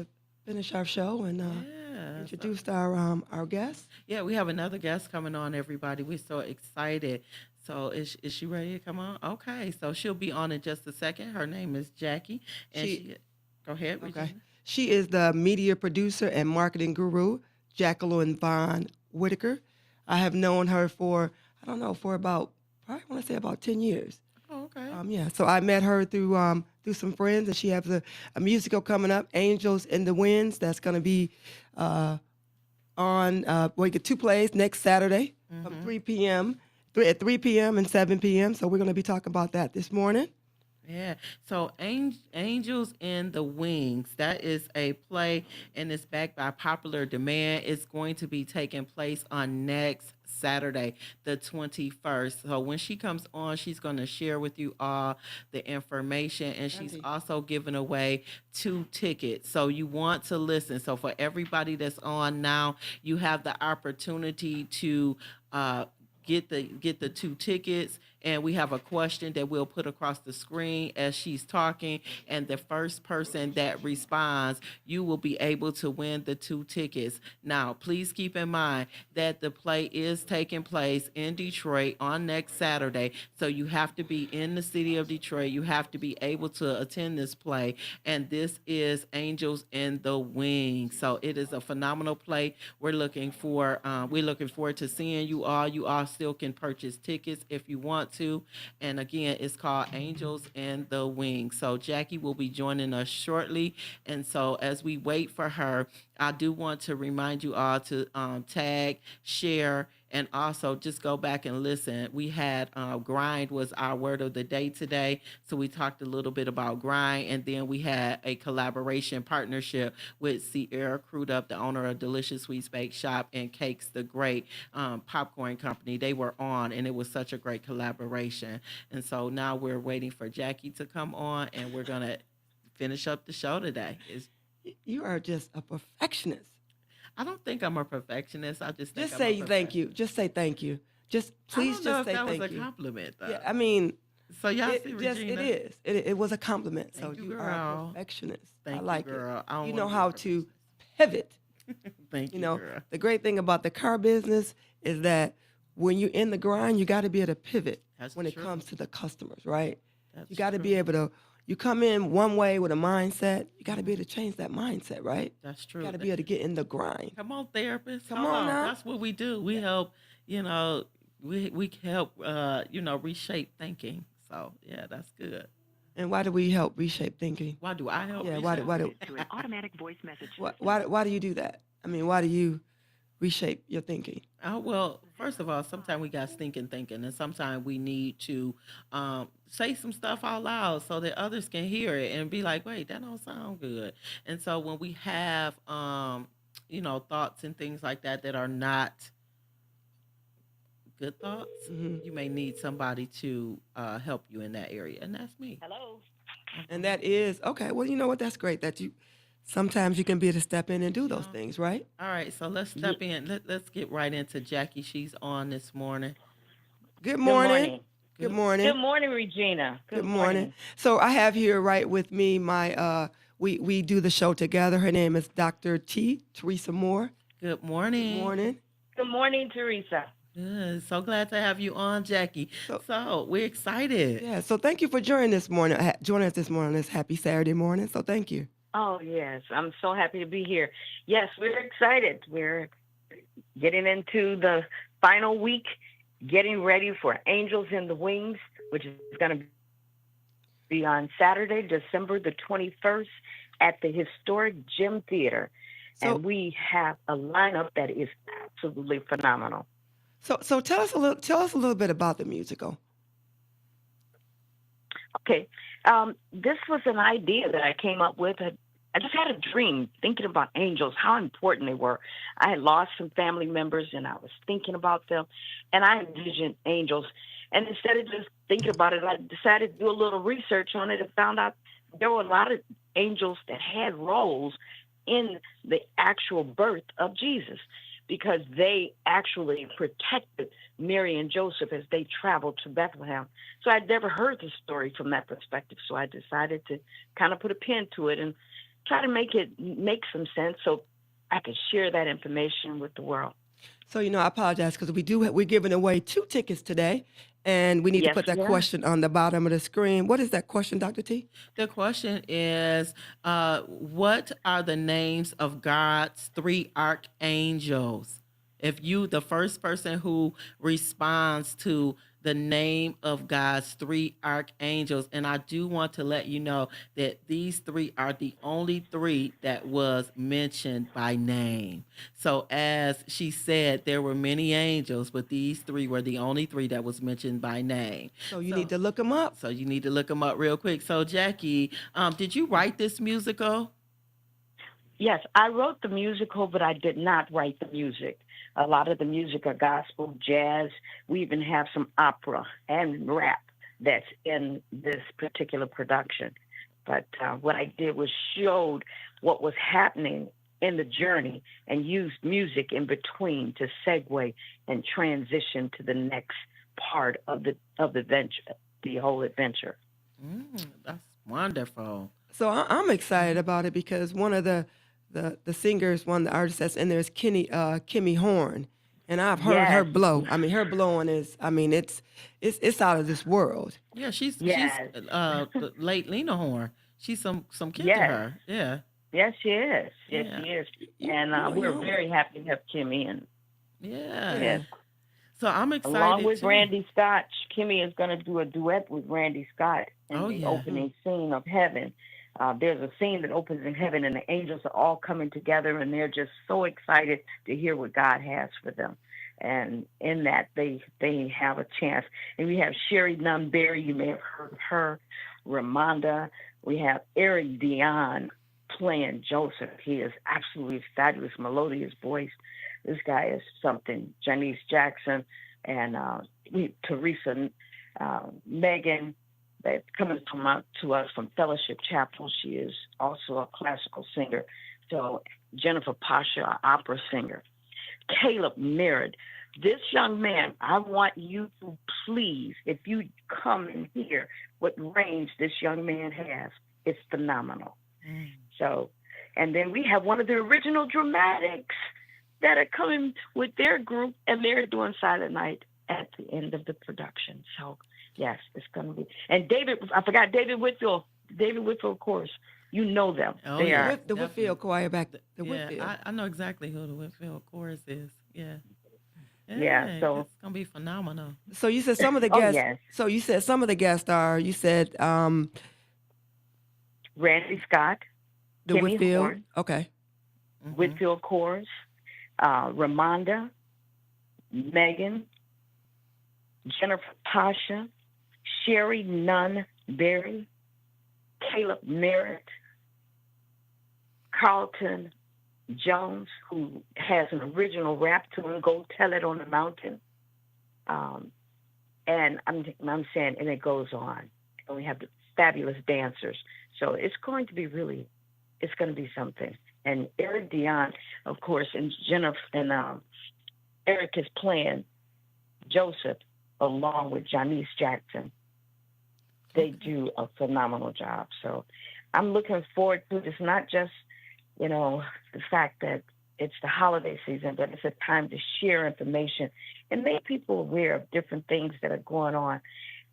finish our show and introduce our guest. Yeah, we have another guest coming on, everybody. We're so excited. So is she ready to come on? Okay, so she'll be on in just a second. Her name is Jackie. And go ahead, Regina. Okay. She is the media producer and marketing guru, Jacqueline Vaughn Whitaker. I have known her for about 10 years. Oh, okay. So I met her through some friends, and she has a musical coming up, Angels in the Winds, that's going to be on. We get 2 plays next Saturday from 3 p.m. At 3 p.m. and 7 p.m. So we're going to be talking about that this morning. Yeah. So Angels in the Wings, that is a play, and it's backed by popular demand. It's going to be taking place on next Saturday, the 21st. So when she comes on, she's going to share with you all the information, and she's also giving away 2 tickets. So you want to listen. So for everybody that's on now, you have the opportunity to get the 2 tickets, and we have a question that we'll put across the screen as she's talking, and the first person that responds, you will be able to win the 2 tickets. Now, please keep in mind that the play is taking place in Detroit on next Saturday, so you have to be in the city of Detroit. You have to be able to attend this play, and this is Angels in the Wings. So it is a phenomenal play. We're looking forward to seeing you all. You all still can purchase tickets if you want to. And again, it's called Angels in the Wings. So Jackie will be joining us shortly. And so as we wait for her, I do want to remind you all to tag, share, and also just go back and listen. We had grind was our word of the day today. So we talked a little bit about grind, and then we had a collaboration partnership with Sierra Crudup, the owner of Delicious Sweets Bake Shop, and Cakes the Great popcorn company. They were on, and it was such a great collaboration. And so now we're waiting for Jackie to come on, and we're going to finish up the show today. You are just a perfectionist. I don't think I'm a perfectionist. I just think say thank you. Just say thank you. Just please just say thank you. That was a compliment, though. Yeah, I mean, so y'all see, Regina? It is. It was a compliment. Thank so you, you girl. are a perfectionist. Thank I like you, girl. it. You know how to pivot. Thank you, girl. The great thing about the car business is that when you're in the grind, you got to be able to pivot That's when it true. comes to the customers, right? You That's got to be true. able to. You come in one way with a mindset. You got to be able to change that mindset, right? That's You true. got to be able to get in the grind. Come on, therapist. Come Hold on on. now. That's what we do. We help, you know, we help reshape thinking. So yeah, that's good. And why do we help reshape thinking? Why do I help Yeah, reshape? why do you do that? I mean, why do you reshape your thinking? Oh, well, first of all, sometimes we got stinking thinking, and sometimes we need to say some stuff out loud so that others can hear it and be like, wait, that don't sound good. And so when we have, thoughts and things like that that are not good thoughts, Hmm. you may need somebody to help you in that area, and that's me. Hello. And that is okay. Well, you know what? That's great that you sometimes you can be able to step in and do those Yeah. things, right? All right, so let's Ye- step in. Let's get right into Jackie. She's on this morning. Good Good morning. morning. Good Good. Good morning. morning, Regina. Good Good morning. morning. So I have here right with me my we do the show together. Her name is Dr. T, Teresa Moore. Good Good morning. morning. Good morning, Teresa. Good. So glad to have you on, Jackie. So So we're excited. yeah, so thank you for joining this morning. Joining us this morning on this happy Saturday morning. So thank you. Oh, yes. I'm so happy to be here. Yes, we're excited. We're getting into the final week, getting ready for Angels in the Wings, which is going to be on Saturday, December the 21st at the historic Gym Theater. So And we have a lineup that is absolutely phenomenal. so tell us a little bit about the musical. Okay. This was an idea that I came up with. I just had a dream thinking about angels, how important they were. I had lost some family members and I was thinking about them and I envisioned angels. And instead of just thinking about it, I decided to do a little research on it and found out there were a lot of angels that had roles in the actual birth of Jesus because they actually protected Mary and Joseph as they traveled to Bethlehem. So I'd never heard the story from that perspective. So I decided to kind of put a pin to it and try to make some sense so I could share that information with the world. So I apologize because we're giving away 2 tickets today, and we need to Yes, put that we are. question on the bottom of the screen. What is that question, Dr. T? The question is, what are the names of God's 3 archangels? If you, the first person who responds to the name of God's 3 archangels, and I do want to let you know that these 3 are the only 3 that was mentioned by name. So as she said, there were many angels, but these 3 were the only 3 that was mentioned by name. So you So need to look them up. so you need to look them up real quick. So Jackie, did you write this musical? Yes, I wrote the musical, but I did not write the music. A lot of the music are gospel, jazz. We even have some opera and rap that's in this particular production. But what I did was showed what was happening in the journey and used music in between to segue and transition to the next part of the venture, the whole adventure. That's wonderful. So I'm excited about it because one of the singers, one of the artists that's in there is Kimmy Horn, and I've heard her Yes, blow. I mean, her blowing is, I mean, it's out of this world. Yeah, she's yes, the late Lena Horne. She's some kin to yes, her. Yeah, yes, she is. Yes, yeah, she is. And You know, we're young. very happy to have Kimmy. And yeah. yes, Yeah. So I'm along excited with too. Randy Scott, Kimmy is going to do a duet with Randy Scott in Oh the yeah. opening scene of Heaven. There's a scene that opens in heaven, and the angels are all coming together, and they're just so excited to hear what God has for them. And in that, they have a chance. And we have Sherry Nunberry. You may have heard of her. Ramonda. We have Eric Dion playing Joseph. He is absolutely fabulous, melodious voice. This guy is something. Janice Jackson and Teresa Megan. That's coming to us from Fellowship Chapel. She is also a classical singer. So Jennifer Pasha, an opera singer. Caleb Merritt. This young man, I want you to please, if you come and hear what range this young man has, it's phenomenal. Mm. So, and then we have one of the original dramatics, that are coming with their group, and they're doing Silent Night at the end of the production. So yes, it's going to be. And David, I forgot David Whitfield. David Whitfield, of course, you know them. Oh They yeah, are. The definitely. Whitfield choir back. The Yeah, Whitfield. I know exactly who the Whitfield chorus is. Yeah. Yeah. So It's gonna be phenomenal. So you said some of the oh guests. yes, So you said some of the guests are. You said Randy Scott, the Kimmy Whitfield. Horn, Okay. Mhm. Whitfield Chorus, Ramonda, Megan, Jennifer Pasha, Sherry Nunn Berry, Caleb Merritt, Carlton Jones, who has an original rap tune, Go Tell It on the Mountain. And I'm saying, and it goes on. And we have the fabulous dancers. So it's going to be it's going to be something. And Eric Dion, of course, and Jennifer, and Eric is playing Joseph along with Janice Jackson. They do a phenomenal job. So I'm looking forward to it. It's not just, the fact that it's the holiday season, but it's a time to share information and make people aware of different things that are going on.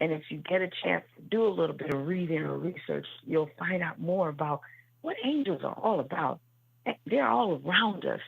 And if you get a chance to do a little bit of reading or research, you'll find out more about what angels are all about. They're all around us,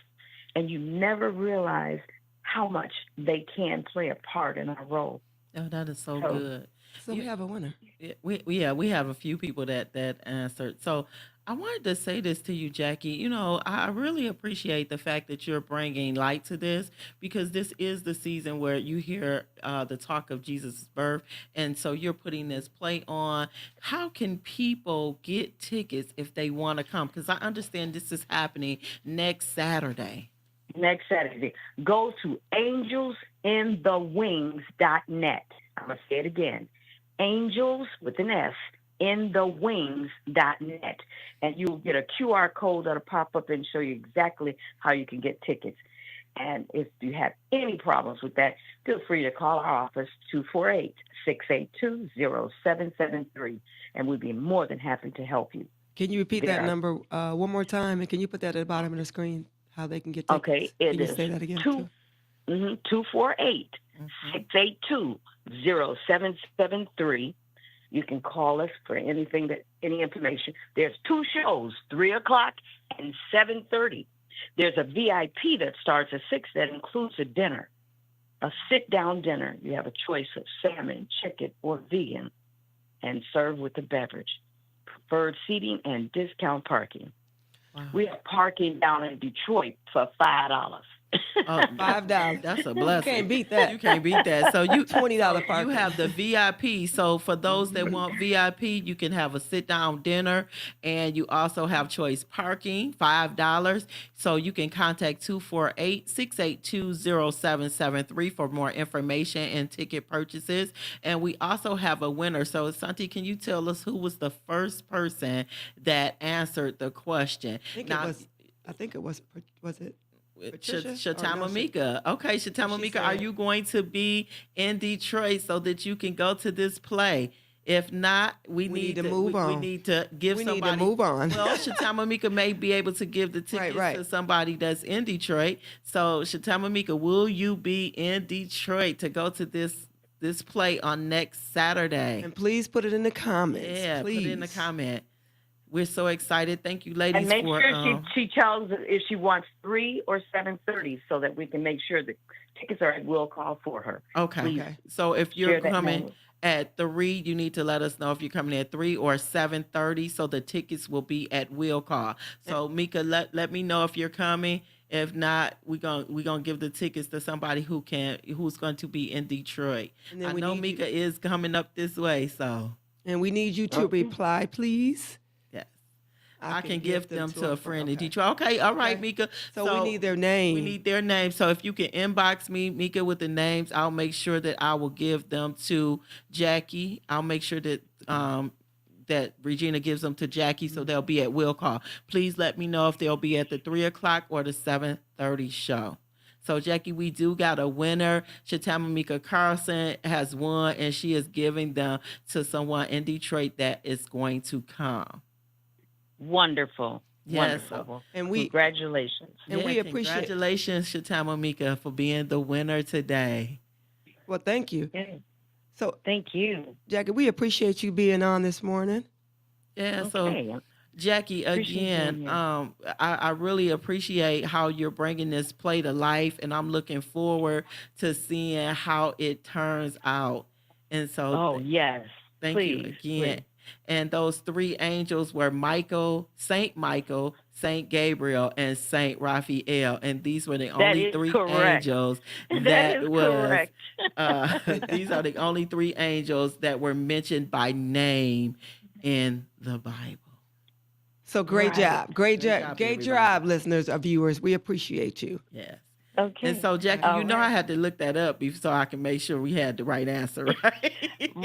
and you never realize how much they can play a part in our role. Oh, that is so So good. So we have a winner. We have a few people that answered. So I wanted to say this to you, Jackie. I really appreciate the fact that you're bringing light to this, because this is the season where you hear the talk of Jesus' birth, and so you're putting this play on. How can people get tickets if they want to come? Because I understand this is happening next Saturday. next Saturday, go to angelsinthewings.net. I'm going to say it again. Angels with an S in the wings.net, and you'll get a QR code that'll pop up and show you exactly how you can get tickets. And if you have any problems with that, feel free to call our office, 248-682-0773, and we'd be more than happy to help you. Can you repeat that number one more time, and can you put that at the bottom of the screen, how they can get tickets? Okay, it can you is say that again? 248-682-0773. You can call us for any information. There's two shows, 3 o'clock and 7:30. There's a VIP that starts at 6 that includes a dinner, a sit-down dinner. You have a choice of salmon, chicken, or vegan, and served with a beverage. Preferred seating and discount parking. Wow. We have parking down in Detroit for $5. Oh, $5. That's a blessing. You can't beat that. You can't beat that. So you $20 You parking. have the VIP. So for those that want VIP, you can have a sit down dinner, and you also have choice parking, $5. So you can contact 248-682-0773 for more information and ticket purchases. And we also have a winner. So Santi, can you tell us who was the first person that answered the question? I think it was it? Patricia? Shatama Or no, Mika. Okay, Shatama She Mika, are said- you going to be in Detroit so that you can go to this play? If not, we need to move we on. need to give We need somebody. to move on. Well, Shatama Mika may be able to give the tickets right. to somebody that's in Detroit. So, Shatama Mika, will you be in Detroit to go to this play on next Saturday? And please put it in the comments. Yeah, please. put it in the comment. We're so excited. Thank you, ladies, And make for sure she tells us if she wants 3 or 7:30 so that we can make sure the tickets are at will call for her. Okay. Please So if share you're that coming moment. at 3, you need to let us know if you're coming at 3 or 7:30, so the tickets will be at will call. So Mika, let me know if you're coming. If not, we're gonna give the tickets to somebody who's going to be in Detroit. And then I we know need you- Mika is coming up this way, so And we need you to reply, please. yes. I can give them to a friend in okay. Detroit. Okay, all right, Okay. Mika. So we need their name. We need their name. So if you can inbox me, Mika, with the names, I'll make sure that I will give them to Jackie. I'll make sure that that Regina gives them to Jackie, so they'll be at will call. Please let me know if they'll be at the 3 o'clock or the 7:30 show. So, Jackie, we do got a winner. Shatama Mika Carlson has won, and she is giving them to someone in Detroit that is going to come. Wonderful. Yes. Wonderful. So, Well, And we congratulations. and yeah, we appreciate. congratulations, Shatama Mika, for being the winner today. Well, thank you. Yeah, So, thank you. Jackie, we appreciate you being on this morning. Yeah. So, Okay. Jackie, Appreciate being again, here. I really appreciate how you're bringing this play to life, and I'm looking forward to seeing how it turns out. And so, Oh, yes. thank you Please, again. please. And those three angels were Michael, Saint Gabriel, and Saint Raphael. And these were the That only is three correct. angels That is that was, correct. these are the only three angels that were mentioned by name in the Bible. So great Right. job. Great Great job. job, Great everybody. job, listeners or viewers. We appreciate you. Yes. Okay. And so, Jackie, All you know I right. had to look that up so I can make sure we had the right answer, right?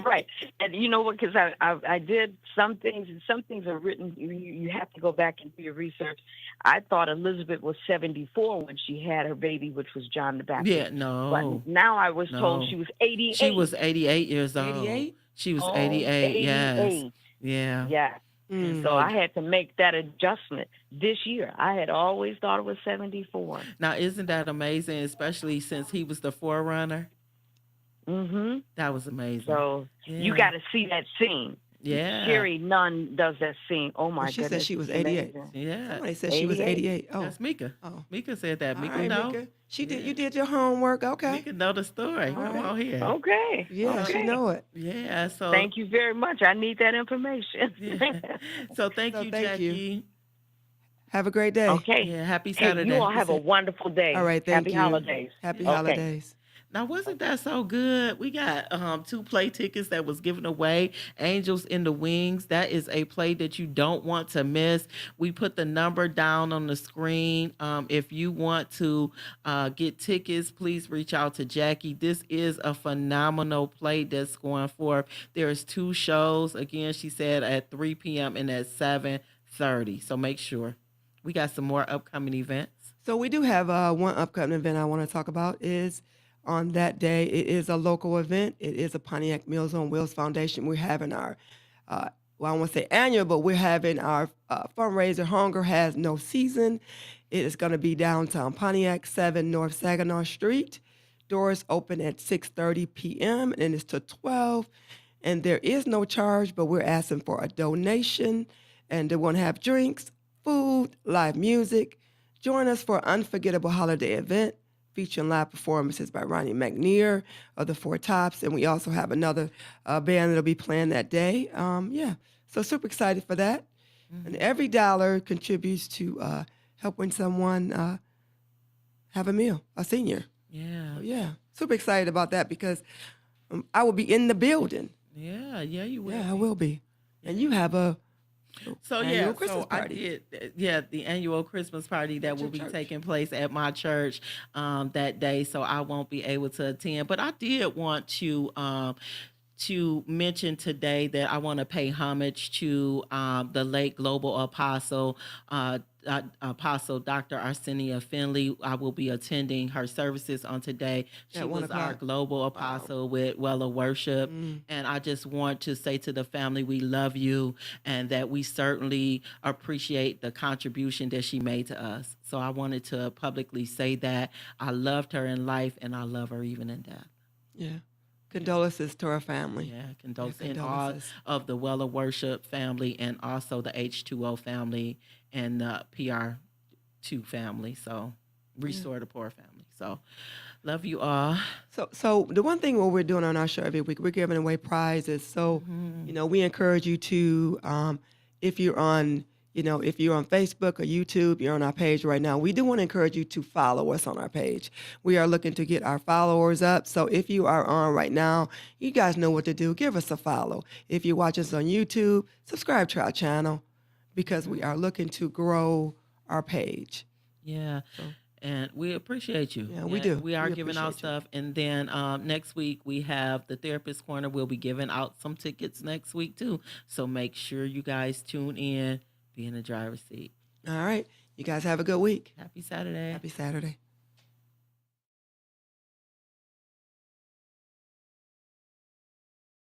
Right. And you know what? Because I did some things, and some things are written. You have to go back and do your research. I thought Elizabeth was 74 when she had her baby, which was John the Baptist. Yeah, no. But now I was told No. she was 88. She was 88 years old. 88? She was Oh, 88, yes. 88. Yeah. Yeah. Mm. So I had to make that adjustment this year. I had always thought it was 74. Now, isn't that amazing, especially since he was the forerunner? Mm-hmm. That was amazing. So you Yeah. got to see that scene. Yeah. Sherry Nunn does that scene. Oh my Well, she said goodness. she was it's 88. amazing. Yeah. Somebody said she was 88. 88. Oh. That's Mika. Oh. Mika said that. All Mika right, know. Mika. She did. Yeah. You did your homework. Okay. Mika know the story. All Come right. on here. Okay. Yeah, she Okay. know it. Yeah. So Thank you very much. I need that information. Yeah. So thank So you, thank you. Jackie. Have a great day. Okay. Yeah. Happy Hey, Saturday. you all have a wonderful day. All right. Thank Happy you. holidays. Happy Okay. holidays. Now, wasn't that so good? We got 2 play tickets that was given away. Angels in the Wings. That is a play that you don't want to miss. We put the number down on the screen. If you want to get tickets, please reach out to Jackie. This is a phenomenal play that's going forth. There's 2 shows. Again, she said at 3 p.m. and at 7:30. So make sure. We got some more upcoming events. So we do have one upcoming event I want to talk about is on that day. It is a local event. It is a Pontiac Meals on Wheels Foundation. We're having our, well, I won't say annual, but we're having our fundraiser, Hunger Has No Season. It is going to be downtown Pontiac, 7 North Saginaw Street. Doors open at 6:30 p.m. and it's to 12. And there is no charge, but we're asking for a donation. And they want to have drinks, food, live music. Join us for an unforgettable holiday event featuring live performances by Ronnie McNear of the Four Tops. And we also have another band that'll be playing that day. Yeah, so super excited for that. And every dollar contributes to helping someone have a meal, a senior. Yeah. So, yeah, super excited about that because I will be in the building. Yeah, you will. Yeah, I will be. And you have a So annual Christmas so I party. did. The annual Christmas party that At will your be church. taking place at my church that day. So I won't be able to attend. But I did want to mention today that I want to pay homage to the late global apostle. Apostle Dr. Arsenio Finley. I will be attending her services on today. She At 1 was our o'clock. global apostle with Well of Worship. And I just want to say to the family, we love you and that we certainly appreciate the contribution that she made to us. So I wanted to publicly say that I loved her in life and I love her even in death. Yeah. Condolences to our family. Yeah, condolences and all condolences. of the Well of Worship family and also the H2O family and the PR2 family. So Restore the Poor family. So love you all. So the one thing what we're doing on our show every week, we're giving away prizes. So, we encourage you to, if you're on, if you're on Facebook or YouTube, you're on our page right now, we do want to encourage you to follow us on our page. We are looking to get our followers up. So if you are on right now, you guys know what to do. Give us a follow. If you watch us on YouTube, subscribe to our channel because we are looking to grow our page. Yeah. And we appreciate you. Yeah, we And do. We are We giving out appreciate you. stuff. And then next week, we have the Therapist Corner. We'll be giving out some tickets next week, too. So make sure you guys tune in, be in the driver's seat. All right. You guys have a good week. Happy Saturday. Happy Saturday.